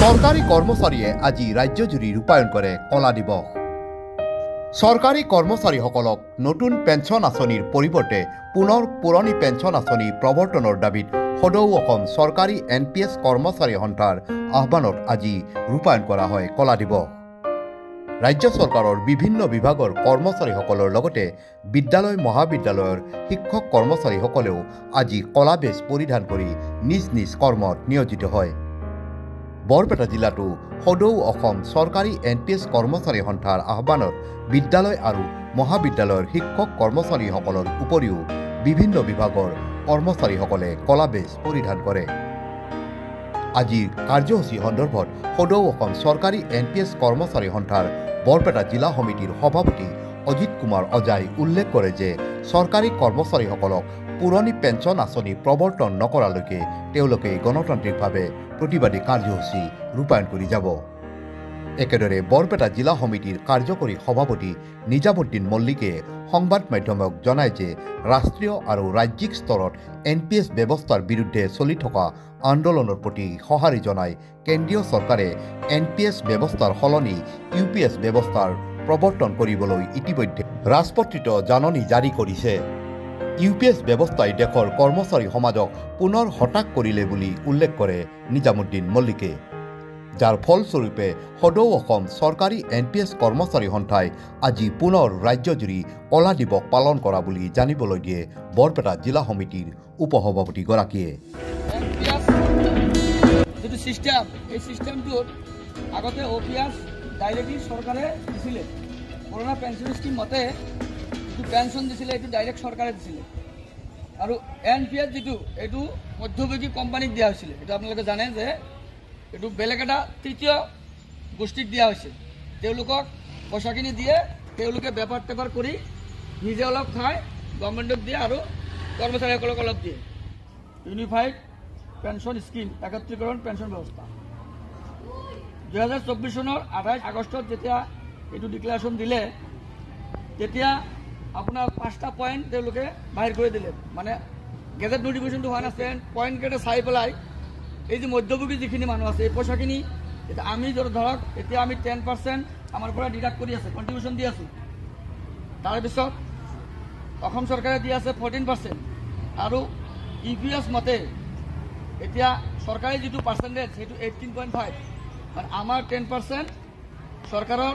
সৰকাৰি কৰ্মচাৰীয়ে আজি ৰাজ্যজুৰি ৰূপায়ণ কৰে কলা দিৱস। সৰকাৰি কৰ্মচাৰীসকলক নতুন পেনশন আঁচনিৰ পৰিৱৰ্তে পুনৰ পুৰণি পেনশন আঁচনি প্ৰৱৰ্তনৰ দাবীত সদৌ অসম চৰকাৰী NPS কৰ্মচাৰী সন্থাৰ আহ্বানত আজি ৰূপায়ণ কৰা হয় কলা দিৱস। ৰাজ্য চৰকাৰৰ বিভিন্ন বিভাগৰ কৰ্মচাৰীসকলৰ লগতে বিদ্যালয় মহাবিদ্যালয়ৰ শিক্ষক কৰ্মচাৰীসকলেও আজি কলা বেজ পৰিধান কৰি নিজ নিজ কৰ্মত নিয়োজিত হয়। বৰপেটা জিলাতো সদৌ অসম চৰকাৰী NPS কৰ্মচাৰী সন্থাৰ আহ্বানত বিদ্যালয় আৰু মহাবিদ্যালয়ৰ শিক্ষক কৰ্মচাৰীসকলৰ উপৰিও বিভিন্ন বিভাগৰ কৰ্মচাৰীসকলে কলা বেজ পৰিধান কৰে। আজিৰ কাৰ্যসূচী সন্দৰ্ভত সদৌ অসম চৰকাৰী NPS কৰ্মচাৰী সন্থাৰ বৰপেটা জিলা সমিতিৰ সভাপতি অজিত কুমাৰ অজাই উল্লেখ কৰে যে চৰকাৰী কৰ্মচাৰীসকলক পুৰণি পেনশন আঁচনি প্ৰৱৰ্তন নকৰালৈকে তেওঁলোকে গণতান্ত্ৰিকভাৱে প্ৰতিবাদী কাৰ্যসূচী ৰূপায়ণ কৰি যাব। একেদৰে বৰপেটা জিলা সমিতিৰ কাৰ্যকৰী সভাপতি নিজামুদ্দিন মল্লিকে সংবাদ মাধ্যমক জনায় যে ৰাষ্ট্ৰীয় আৰু ৰাজ্যিক স্তৰত NPS ব্যৱস্থাৰ বিৰুদ্ধে চলি থকা আন্দোলনৰ প্ৰতি সঁহাৰি জনাই কেন্দ্ৰীয় চৰকাৰে NPS ব্যৱস্থাৰ সলনি UPS ব্যৱস্থাৰ প্ৰৱৰ্তন কৰিবলৈ ইতিমধ্যে ৰাজপত্ৰিত জাননী জাৰি কৰিছে। UPS ব্যৱস্থাই দেশৰ কৰ্মচাৰী সমাজক পুনৰ হতাশ কৰিলে বুলি উল্লেখ কৰে নিজামুদ্দিন মল্লিকে, যাৰ ফলস্বৰূপে সদৌ অসম চৰকাৰী NPS কৰ্মচাৰী সন্থাই আজি পুনৰ ৰাজ্যজুৰি কলা দিৱস পালন কৰা বুলি জানিবলৈ দিয়ে বৰপেটা জিলা সমিতিৰ উপসভাপতিগৰাকীয়ে। যিটো চিষ্টেম, এই চিষ্টেমটোত আগতে OPS ডাইৰেক্টলি চৰকাৰে দিছিলে। পুৰণা পেঞ্চন স্কিম মতে যিটো পেঞ্চন দিছিলে এইটো ডাইৰেক্ট চৰকাৰে দিছিলে, আৰু NPS যিটো এইটো মধ্যভোগী কোম্পানীক দিয়া হৈছিলে। এইটো আপোনালোকে জানে যে এইটো বেলেগ এটা তৃতীয় গোষ্ঠীক দিয়া হৈছে। তেওঁলোকক পইচাখিনি দিয়ে, তেওঁলোকে বেপাৰ টেপাৰ কৰি নিজে অলপ খায়, গভৰ্ণমেণ্টক দিয়ে আৰু কৰ্মচাৰীসকলক অলপ দিয়ে। ইউনিফাইড পেঞ্চন স্কিম, একত্ৰীকৰণ পেঞ্চন ব্যৱস্থা 2024 চনৰ 28 আগষ্টত যেতিয়া এইটো ডিক্লেৰেশ্যন দিলে, তেতিয়া আপোনাৰ 5টা পইণ্ট তেওঁলোকে বাহিৰ কৰি দিলে। মানে গেজেট নটিফিকেশ্যনটো হোৱা নাছিল, পইণ্টকেইটা চাই পেলাই এই যে মধ্যভোগী যিখিনি মানুহ আছে এই পইচাখিনি এতিয়া আমি ধৰক এতিয়া আমি 10% আমাৰ পৰা ডিডাক্ট কৰি আছে, কণ্ট্ৰিবিউশ্যন দি আছোঁ। তাৰপিছত অসম চৰকাৰে দি আছে 14%, আৰু UPS মতে এতিয়া চৰকাৰী যিটো পাৰ্চেণ্টেজ সেইটো 18.5, মানে আমাৰ 10%, চৰকাৰৰ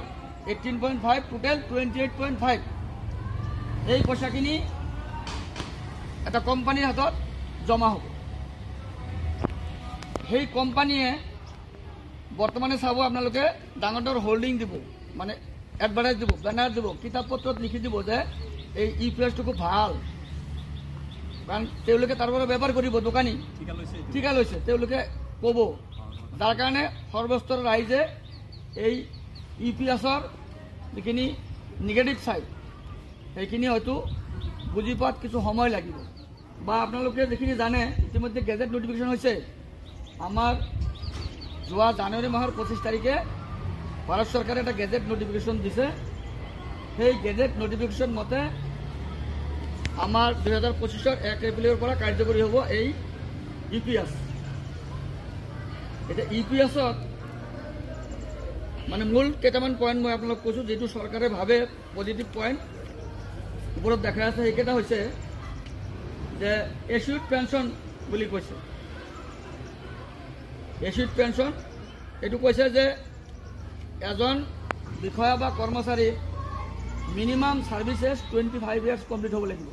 18.5, টোটেল 28.5। এই পইচাখিনি এটা কোম্পানীৰ হাতত জমা হ'ব। সেই কোম্পানীয়ে বৰ্তমানে চাব, আপোনালোকে ডাঙৰ ডাঙৰ হোল্ডিং দিব, মানে এডভাৰটাইজ দিব, বেনাৰ দিব, কিতাপ পত্ৰত লিখি দিব যে এই UPSটো খুব ভাল, কাৰণ তেওঁলোকে তাৰ পৰা বেপাৰ কৰিব, দোকানী ঠিকা লৈছে তেওঁলোকে ক'ব, যাৰ কাৰণে সৰ্বস্তৰ ৰাইজে এই UPSৰ যিখিনি নিগেটিভ ছাইড সেইখিনি হয়তো বুজি পোৱাত কিছু সময় লাগিব। বা আপোনালোকে যিখিনি জানে ইতিমধ্যে গেজেট নটিফিকেশ্যন হৈছে। আমাৰ যোৱা জানুৱাৰী মাহৰ 25 তাৰিখে ভাৰত চৰকাৰে এটা গেজেট নটিফিকেশ্যন দিছে। সেই গেজেট নটিফিকেশ্যন মতে আমাৰ 2025 1 এপ্ৰিলৰ পৰা কাৰ্যকৰী হ'ব এই UPS। এতিয়া UPSত মানে মূল কেইটামান পইণ্ট মই আপোনালোক কৈছোঁ, যিটো চৰকাৰে ভাবে পজিটিভ পইণ্ট ওপৰত দেখাই আছে। সেইকেইটা হৈছে যে এচিউড পেঞ্চন বুলি কৈছে। এচিউড পেঞ্চন এইটো কৈছে যে এজন বিষয়া বা কৰ্মচাৰী মিনিমাম ছাৰ্ভিচেছ 25 ইয়াৰ্ছ কমপ্লিট হ'ব লাগিব।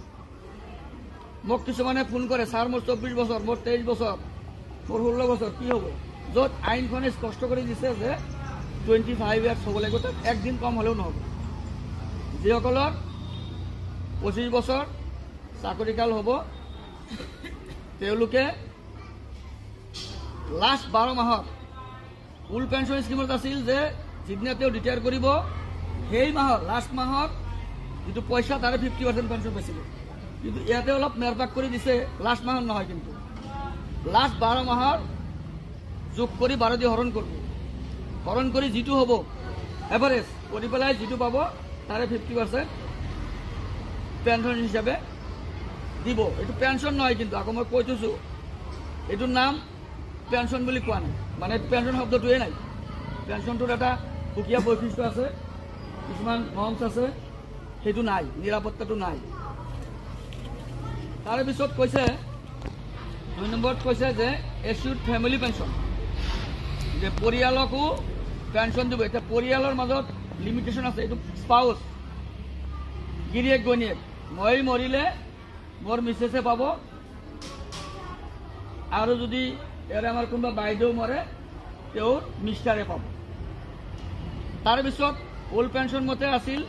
মোক কিছুমানে ফোন কৰে, ছাৰ মোৰ 24 বছৰ, মোৰ 23 বছৰ, মোৰ 16 বছৰ, কি হ'ব? য'ত আইনখনে স্পষ্ট কৰি দিছে যে 25 ইয়াৰ্ছ হ'ব লাগিব, তাত একদিন কম হ'লেও নহ'ব। যিসকলৰ 25 বছৰ চাকৰিকাল হ'ব, তেওঁলোকে লাষ্ট 12 মাহত ফুল পেঞ্চন স্কিমত আছিল যে যিদিনা তেওঁ ৰিটায়াৰ কৰিব সেই মাহৰ লাষ্ট মাহত যিটো পইচা তাৰে 50% পেঞ্চন পাইছিলে। কিন্তু ইয়াতে অলপ মেৰপাক কৰি দিছে, লাষ্ট মাহত নহয়, কিন্তু লাষ্ট 12 মাহৰ যোগ কৰি 12 দি হৰণ কৰিব, হৰণ কৰি যিটো হ'ব এভাৰেজ কৰি পেলাই যিটো পাব তাৰে 50% পেঞ্চন হিচাপে দিব। এইটো পেঞ্চন নহয়, কিন্তু আকৌ মই কৈ থৈছোঁ এইটোৰ নাম পেঞ্চন বুলি কোৱা নাই। মানে পেঞ্চন শব্দটোৱে নাই। পেঞ্চনটোৰ এটা সুকীয়া বৈশিষ্ট্য আছে, কিছুমান নৰ্মছ আছে, সেইটো নাই, নিৰাপত্তাটো নাই। তাৰে পিছত কৈছে 2 নম্বৰত কৈছে যে এচিউড ফেমিলি পেঞ্চন, যে পৰিয়ালকো পেঞ্চন দিব। এতিয়া পৰিয়ালৰ মাজত লিমিটেশ্যন আছে, এইটো স্পাউচ, গিৰিয়েক ঘৈণীয়েক, মই মৰিলে মোৰ মিছেছে পাব, আৰু যদি ইয়াৰে আমাৰ কোনোবা বাইদেউ মৰে তেওঁৰ মিষ্টাৰে পাব। তাৰে পিছত ওল্ড পেঞ্চন মতে আছিল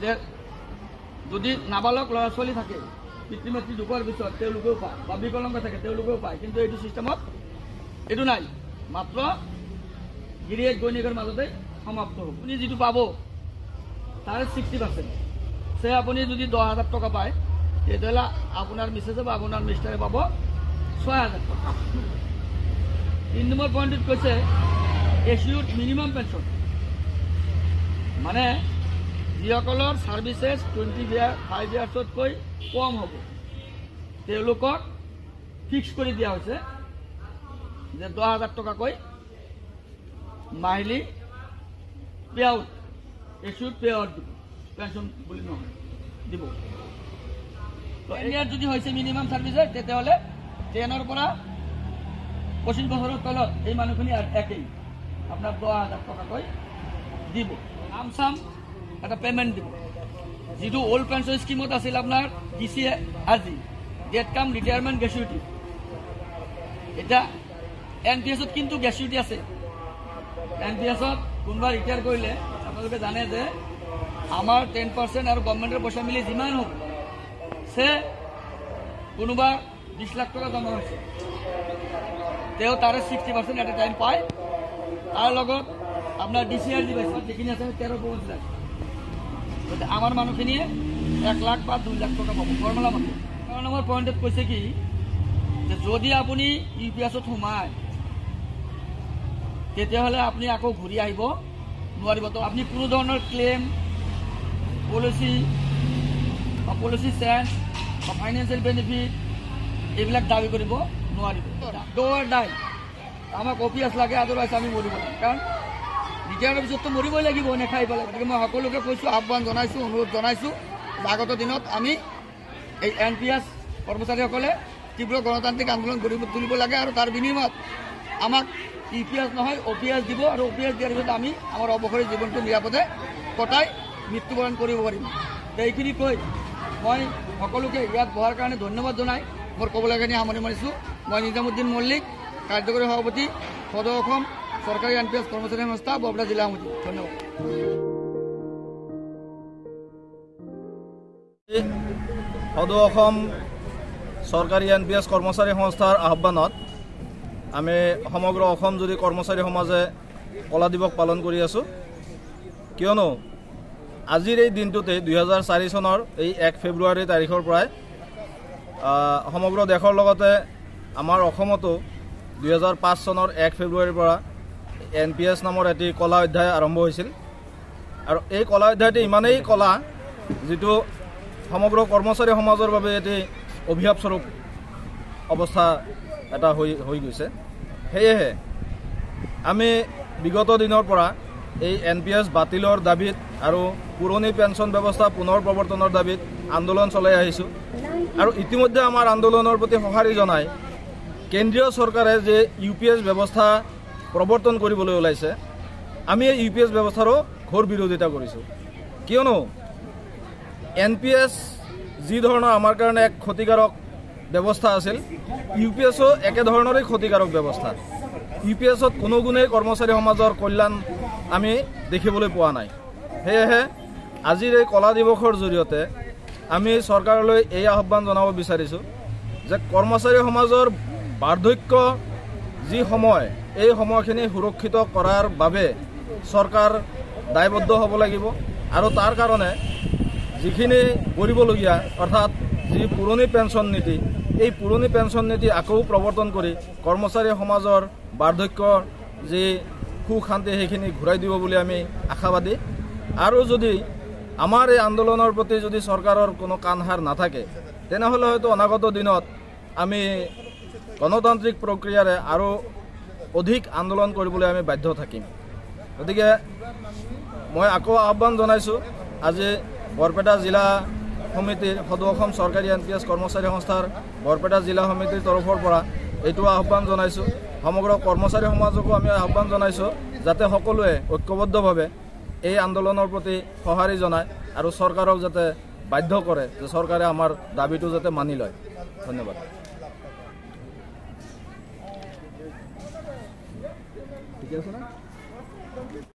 যে যদি নাবালক ল'ৰা ছোৱালী থাকে, পিতৃ মাতৃ ঢুকোৱাৰ পিছত তেওঁলোকেও পায়, বা বিকলাংগ থাকে তেওঁলোকেও পায়, কিন্তু এইটো ছিষ্টেমত এইটো নাই, মাত্ৰ গিৰিয়েক ঘৈণীয়েকৰ মাজতে সমাপ্ত হ'ব। আপুনি যিটো পাব তাৰে 60%, সে আপুনি যদি 10,000 টকা পায় তেতিয়াহ'লে আপোনাৰ মিছেছে বা আপোনাৰ মিষ্টাৰে পাব 6,000 টকা। 3 নম্বৰ পইণ্টত কৈছে এচিউড মিনিমাম পেঞ্চন, মানে যিসকলৰ ছাৰ্ভিচেছ 25 ইয়াৰ্ছতকৈ কম হ'ব তেওঁলোকক ফিক্স কৰি দিয়া হৈছে যে 10,000 টকাকৈ মাহিলী পে আউট, এচিউড পে আউট দিব, পেঞ্চন বুলি নহয় দিব। তো ইয়াত যদি হৈছে মিনিমাম ছাৰ্ভিচেছ তেতিয়াহ'লে 10ৰ পৰা 25 বছৰৰ তলত এই মানুহখিনি একেই আপোনাৰ 10,000 টকাকৈ দিব। নাম চাম এটা পেমেণ্ট দিব, যিটো ওল্ড পেঞ্চন স্কিমত আছিল আপোনাৰ DCRG, ডেট কাম ৰিটায়াৰমেণ্ট গ্ৰেচুইটি। এতিয়া NPS-ত কিন্তু গ্ৰেচুইটি আছে। NPS-ত কোনোবা ৰিটায়াৰ কৰিলে আপোনালোকে জানে যে আমাৰ 10% আৰু গভৰ্ণমেণ্টৰ পইচা মিলি যিমান হ'ব, সে কোনোবা 20 লাখ টকা জমা হৈছে, তেওঁ তাৰে 60% এট এ টাইম পায়। তাৰ লগত আপোনাৰ DCRG পাইছে, যিখিনি আছে 13.5 লাখ। আমাৰ মানুহখিনিয়ে 1 লাখ বা 2 লাখ টকা পাব ফৰ্মুলা মতে। 4 নম্বৰ পইণ্টত কৈছে কি যে যদি আপুনি UPS-ত সোমায় তেতিয়াহ'লে আপুনি আকৌ ঘূৰি আহিব নোৱাৰিব। তো আপুনি কোনো ধৰণৰ ক্লেইম, পলিচি বা পলিচি চেঞ্জ বা ফাইনেন্সিয়েল বেনিফিট এইবিলাক দাবী কৰিব নোৱাৰিব। ডো অৰ ডাই, আমাক OPS লাগে, আদাৰৱাইজ আমি মৰিব লাগে, কাৰণ ৰিটায়াৰৰ পিছততো মৰিবই লাগিব, নেখাই পেলাই। গতিকে মই সকলোকে কৈছোঁ, আহ্বান জনাইছোঁ, অনুৰোধ জনাইছোঁ, আগত দিনত আমি এই NPS কৰ্মচাৰীসকলে তীব্ৰ গণতান্ত্ৰিক আন্দোলন গঢ়ি তুলিব লাগে, আৰু তাৰ বিনিময়ত আমাক EPS নহয় OPS দিব, আৰু OPS দিয়াৰ পিছত আমি আমাৰ অৱসৰী জীৱনটো নিৰাপদে কটাই মৃত্যুবৰণ কৰিব পাৰিম। এইখিনি কৈ মই সকলোকে ইয়াত বহাৰ কাৰণে ধন্যবাদ জনাই মোৰ ক'বলগীয়াখিনি সামৰণি মাৰিছোঁ। মই নিজামুদ্দিন মল্লিক, কাৰ্যকৰী সভাপতি, সদৌ অসম চৰকাৰী NPS কৰ্মচাৰী সংস্থা, বৰপেটা জিলা সমিতি। ধন্যবাদ। সদৌ অসম চৰকাৰী NPS কৰ্মচাৰী সংস্থাৰ আহ্বানত আমি সমগ্ৰ অসম জুৰি কৰ্মচাৰী সমাজে কলা দিৱস পালন কৰি আছোঁ। কিয়নো আজিৰ এই দিনটোতে 2004 চনৰ এই 1 ফেব্ৰুৱাৰী তাৰিখৰ পৰাই সমগ্ৰ দেশৰ লগতে আমাৰ অসমতো 2005 চনৰ 1 ফেব্ৰুৱাৰীৰ পৰা NPS নামৰ এটি কলা অধ্যায় আৰম্ভ হৈছিল। আৰু এই কলা অধ্যায়টি ইমানেই কলা যিটো সমগ্ৰ কৰ্মচাৰী সমাজৰ বাবে এটি অভিশাপস্বৰূপ অৱস্থা এটা হৈ গৈছে। সেয়েহে আমি বিগত দিনৰ পৰা এই NPS বাতিলৰ দাবীত আৰু পুৰণি পেঞ্চন ব্যৱস্থা পুনৰ প্ৰৱৰ্তনৰ দাবীত আন্দোলন চলাই আহিছোঁ। আৰু ইতিমধ্যে আমাৰ আন্দোলনৰ প্ৰতি সঁহাৰি জনাই কেন্দ্ৰীয় চৰকাৰে যে UPS ব্যৱস্থা প্ৰৱৰ্তন কৰিবলৈ ওলাইছে, আমি এই UPS ব্যৱস্থাৰো ঘোৰ বিৰোধিতা কৰিছোঁ। কিয়নো NPS যি ধৰণৰ আমাৰ কাৰণে এক ক্ষতিকাৰক ব্যৱস্থা আছিল, UPS-ও একেধৰণৰেই ক্ষতিকাৰক ব্যৱস্থা। UPS-ত কোনো গুণেই কৰ্মচাৰী সমাজৰ কল্যাণ আমি দেখিবলৈ পোৱা নাই। সেয়েহে আজিৰ এই কলা দিৱসৰ জৰিয়তে আমি চৰকাৰলৈ এই আহ্বান জনাব বিচাৰিছোঁ যে কৰ্মচাৰী সমাজৰ বাৰ্ধক্য যি সময়, এই সময়খিনি সুৰক্ষিত কৰাৰ বাবে চৰকাৰ দায়বদ্ধ হ'ব লাগিব। আৰু তাৰ কাৰণে যিখিনি কৰিবলগীয়া, অৰ্থাৎ যি পুৰণি পেঞ্চন নীতি, এই পুৰণি পেঞ্চন নীতি আকৌ প্ৰৱৰ্তন কৰি কৰ্মচাৰী সমাজৰ বাৰ্ধক্যৰ যি সুখ শান্তি সেইখিনি ঘূৰাই দিব বুলি আমি আশাবাদী। আৰু যদি আমাৰ এই আন্দোলনৰ প্ৰতি যদি চৰকাৰৰ কোনো কাণসাৰ নাথাকে, তেনেহ'লে হয়তো অনাগত দিনত আমি গণতান্ত্ৰিক প্ৰক্ৰিয়াৰে আৰু অধিক আন্দোলন কৰিবলৈ আমি বাধ্য থাকিম। গতিকে মই আকৌ আহ্বান জনাইছোঁ, আজি বৰপেটা জিলা সমিতিৰ সদৌ অসম চৰকাৰী NPS কৰ্মচাৰী সংস্থাৰ বৰপেটা জিলা সমিতিৰ তৰফৰ পৰা এইটো আহ্বান জনাইছোঁ। সমগ্ৰ কৰ্মচাৰী সমাজকো আমি আহ্বান জনাইছোঁ যাতে সকলোৱে ঐক্যবদ্ধভাৱে এই আন্দোলনৰ প্ৰতি সঁহাৰি জনায় আৰু চৰকাৰক যাতে বাধ্য কৰে যে চৰকাৰে আমাৰ দাবীটো যাতে মানি লয়। ধন্যবাদ। ঠিক আছে না?